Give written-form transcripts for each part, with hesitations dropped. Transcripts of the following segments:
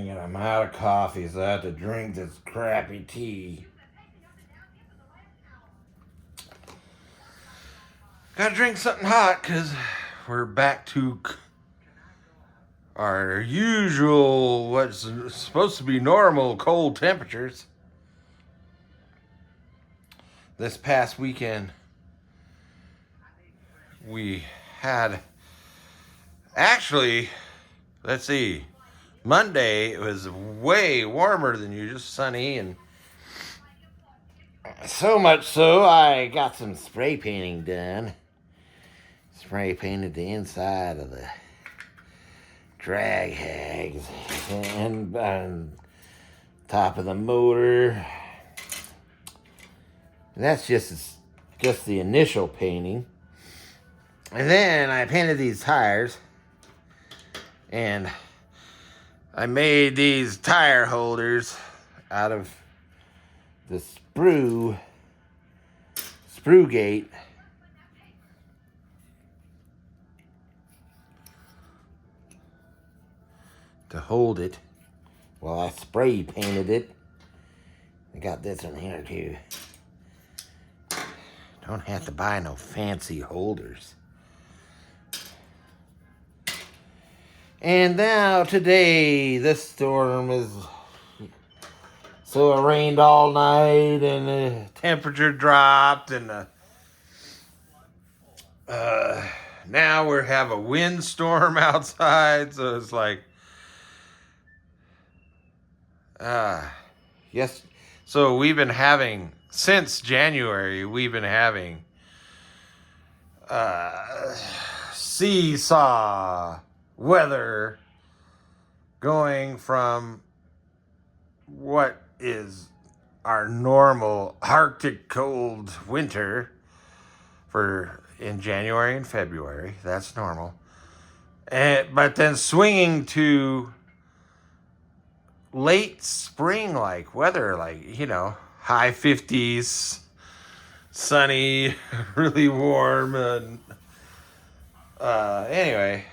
morning and I'm out of coffee, so I have to drink this crappy tea. Gotta drink something hot because we're back to our usual, what's supposed to be normal cold temperatures. This past weekend, we had actually, let's see, Monday it was way warmer than usual, sunny, and so much so I got some spray painting done. Spray painted the inside of the drag hags and on top of the motor. And that's just the initial painting. And then I painted these tires, and I made these tire holders out of the sprue gate. To hold it while I spray painted it. I got this one here too. Don't have to buy no fancy holders. And now today, this storm is, so it rained all night and the temperature dropped, and now we have a windstorm outside, so it's like, yes. So we've been having, since January, we've been having seesaw weather going from what is our normal Arctic cold winter in January and February. That's normal. But then swinging to late spring like weather, like, high 50s, sunny, really warm, and anyway.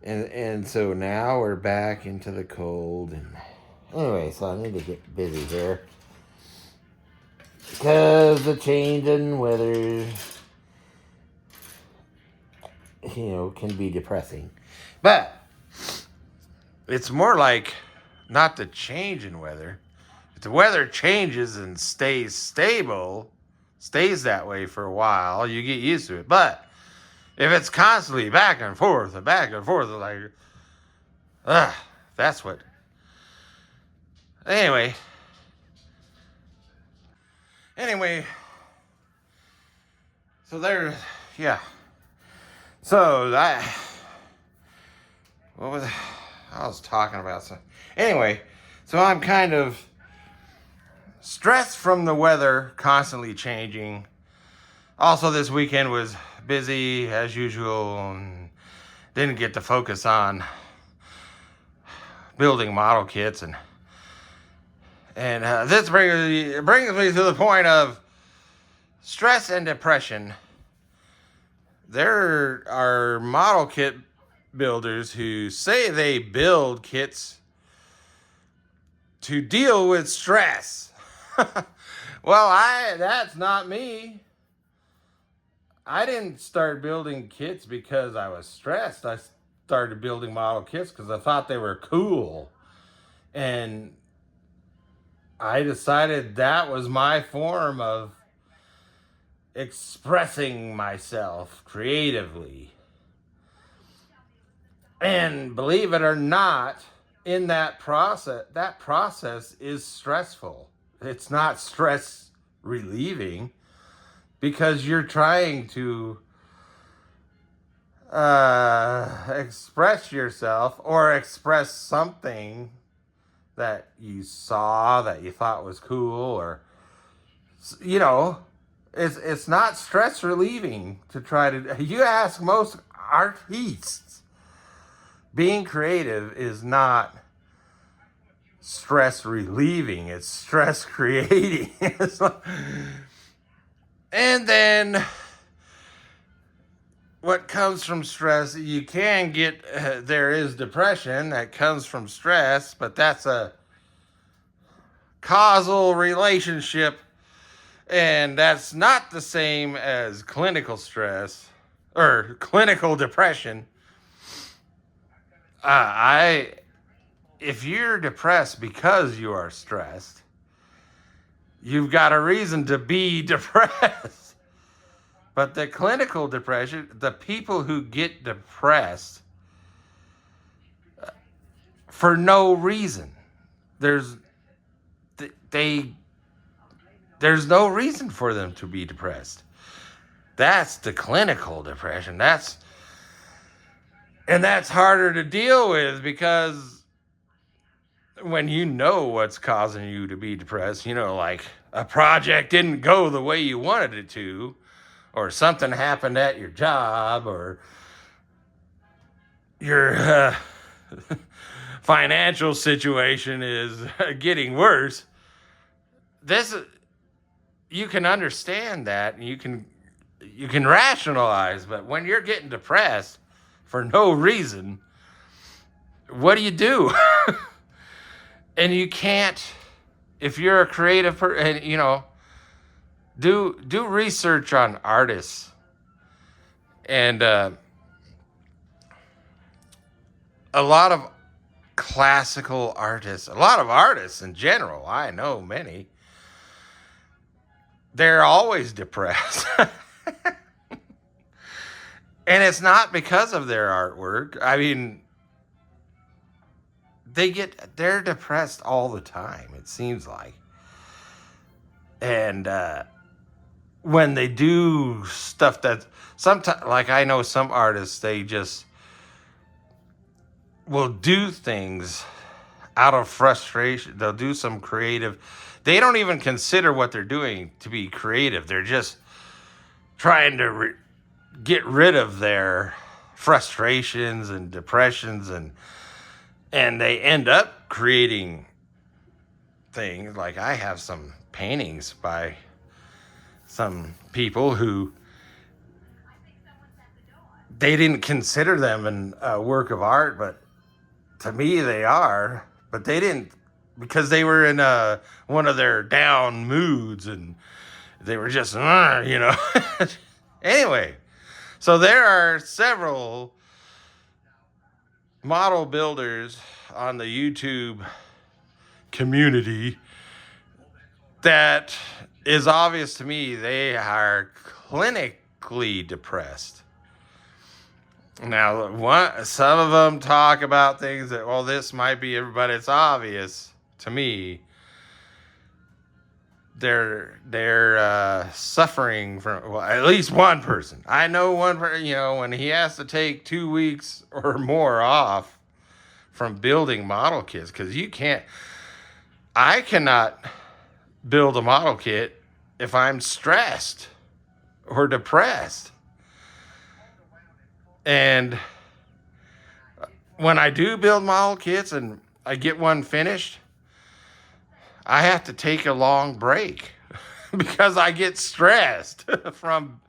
And so now we're back into the cold, and anyway, so I need to get busy here because the change in weather, can be depressing. But it's more like not the change in weather. If the weather changes and stays stable, stays that way for a while, you get used to it. But if it's constantly back and forth, like, that's what. Anyway, so there, yeah. So what was I was talking about? So anyway, so I'm kind of stressed from the weather constantly changing. Also, this weekend was busy as usual and didn't get to focus on building model kits, and this brings me to the point of stress and depression. There are model kit builders who say they build kits to deal with stress. Well, that's not me. I didn't start building kits because I was stressed. I started building model kits because I thought they were cool. And I decided that was my form of expressing myself creatively. And believe it or not, in that process is stressful. It's not stress relieving, because you're trying to express yourself or express something that you saw that you thought was cool, or it's not stress relieving to try to. You ask most artists, being creative is not stress relieving, it's stress creating. And then what comes from stress, you can get, there is depression that comes from stress, but that's a causal relationship, and that's not the same as clinical stress or clinical depression. I If you're depressed because you are stressed, you've got a reason to be depressed. But the clinical depression, the people who get depressed for no reason, there's they there's no reason for them to be depressed. That's the clinical depression. That's harder to deal with because when you know what's causing you to be depressed, like a project didn't go the way you wanted it to, or something happened at your job, or your financial situation is getting worse. This You can understand that, and you can rationalize, but when you're getting depressed for no reason, what do? And you can't, if you're a creative person, and do research on artists and a lot of classical artists, a lot of artists in general. I know many. They're always depressed. And it's not because of their artwork. I mean, they're depressed all the time, it seems like. And when they do stuff that sometimes, like, I know some artists, they just will do things out of frustration. They'll do some creative, they don't even consider what they're doing to be creative. They're just trying to get rid of their frustrations and depressions, and they end up creating things. Like, I have some paintings by some people who they didn't consider them a work of art, but to me they are. But they didn't, because they were in one of their down moods, and they were just anyway. So there are several model builders on the YouTube community that is obvious to me they are clinically depressed. Now, some of them talk about things that, well, this might be everybody. It's obvious to me they're suffering from, well, at least one person. I know one person, when he has to take 2 weeks or more off from building model kits, because I cannot build a model kit if I'm stressed or depressed. And when I do build model kits and I get one finished, I have to take a long break because I get stressed from,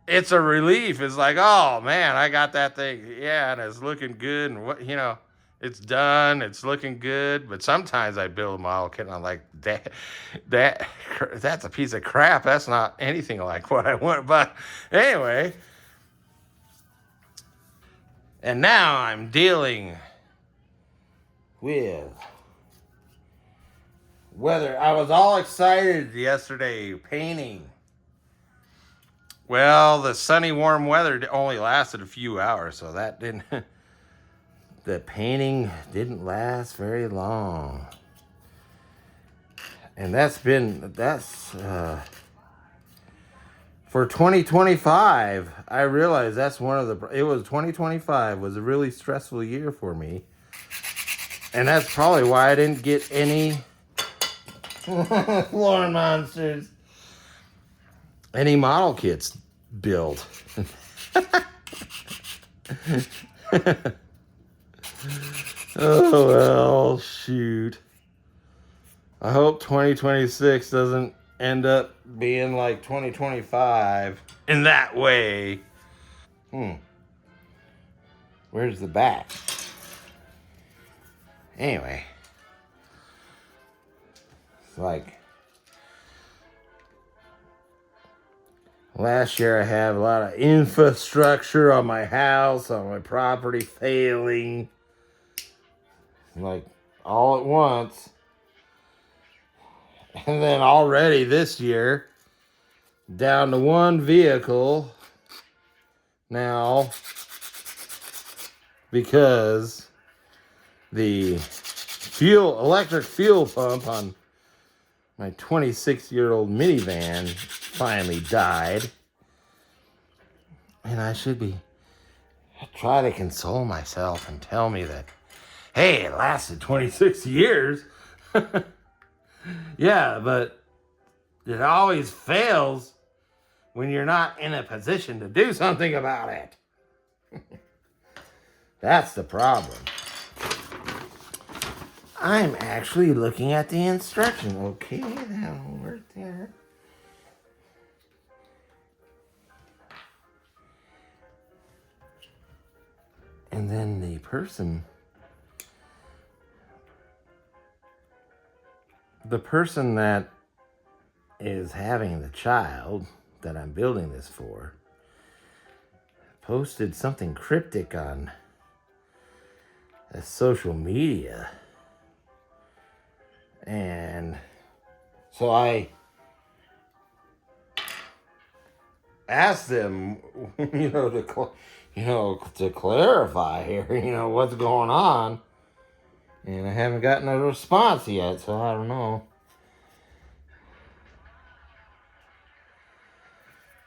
it's a relief. It's like, oh man, I got that thing. Yeah, and it's looking good, and it's done. It's looking good. But sometimes I build a model kit and I'm like, that's a piece of crap. That's not anything like what I want. But anyway, and now I'm dealing with weather. I was all excited yesterday painting. Well, the sunny, warm weather only lasted a few hours, so that didn't. The painting didn't last very long, and that's for 2025. I realized that's one of the. It was 2025 was a really stressful year for me, and that's probably why I didn't get any Lauren Monsters, any model kits built. Oh, well, shoot. I hope 2026 doesn't end up being like 2025 in that way. Where's the back? Anyway. It's like last year I have a lot of infrastructure on my house, on my property failing. Like all at once. And then already this year, down to one vehicle now because the electric fuel pump on my 26-year-old minivan finally died. And I should try to console myself and tell me that, hey, it lasted 26 years. Yeah, but it always fails when you're not in a position to do something about it. That's the problem. I'm actually looking at the instruction. Okay, that'll work there. And then the person that is having the child that I'm building this for posted something cryptic on social media. And so I asked them, to clarify here, what's going on. And I haven't gotten a response yet, so I don't know.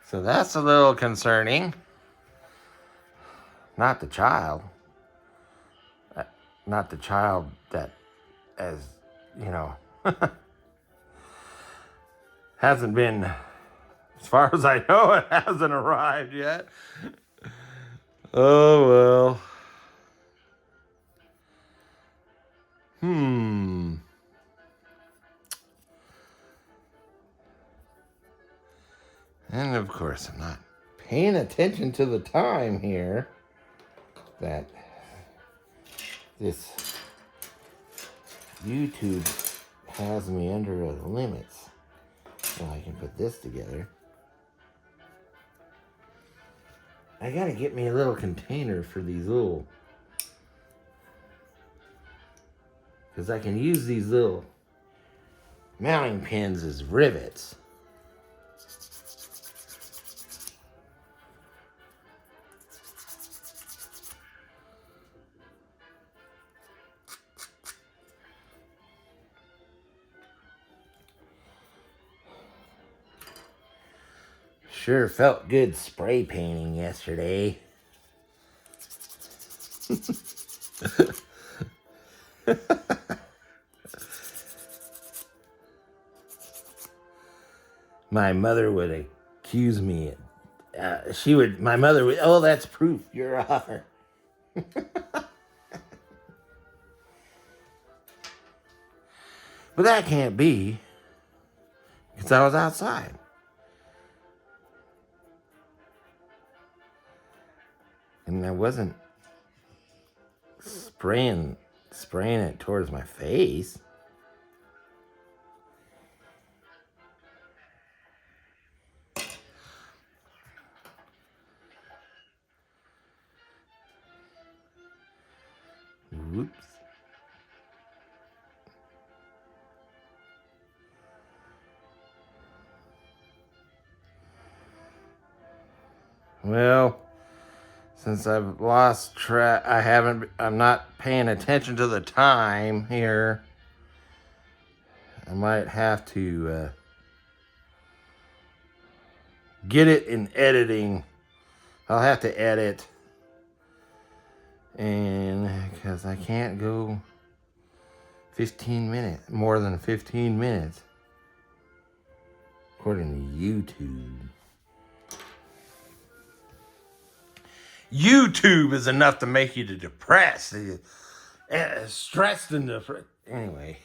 So that's a little concerning. Not the child. Not the child that, hasn't been, as far as I know, it hasn't arrived yet. Oh, well. And of course, I'm not paying attention to the time here that this YouTube has me under the limits. So I can put this together. I gotta get me a little container for these little, because I can use these little mounting pins as rivets. Sure felt good spray painting yesterday. My mother would accuse me. My mother would, oh, that's proof you're a huffer. But that can't be, because I was outside. And I wasn't spraying it towards my face. Whoops. Well, since I've lost track, I'm not paying attention to the time here. I might have to get it in editing. I'll have to edit. And because I can't go 15 minutes, more than 15 minutes, according to YouTube. YouTube is enough to make you depressed, stressed and depressed. Anyway.